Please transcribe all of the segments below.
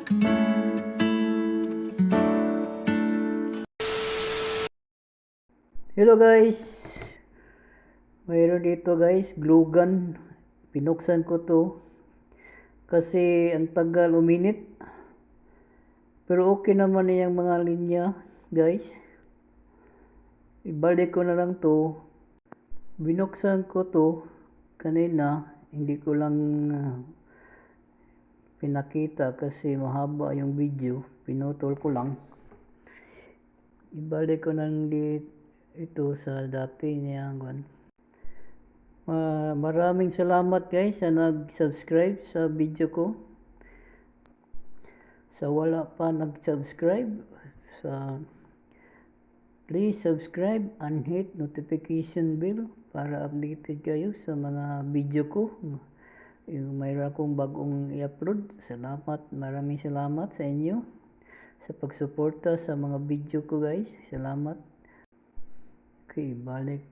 Hello guys, mayroon dito guys, glue gun. Pinuksan ko to kasi ang tagal uminit, pero okay naman yung mga linya guys. Ibalik ko na lang to. Binuksan ko to kanina, hindi ko lang pinakita kasi mahaba yung video, pinutol ko lang. Ibalik ko nang ito sa dati niya. Maraming salamat guys sa nag-subscribe sa video ko. Sa wala pa nag-subscribe, please subscribe and hit notification bell para updated kayo sa mga video ko. Mayroon akong bagong i-upload. Salamat, maraming salamat sa inyo sa pagsuporta sa mga video ko guys. Salamat. Okay, ibalik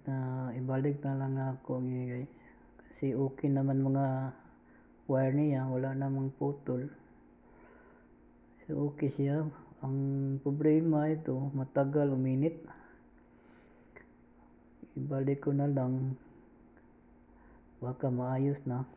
na lang ako guys. Kasi okay naman mga wire niya, wala namang putol. So okay siya. Ang problema ito, matagal uminit. Ibalik ko na lang. Baka maayos na.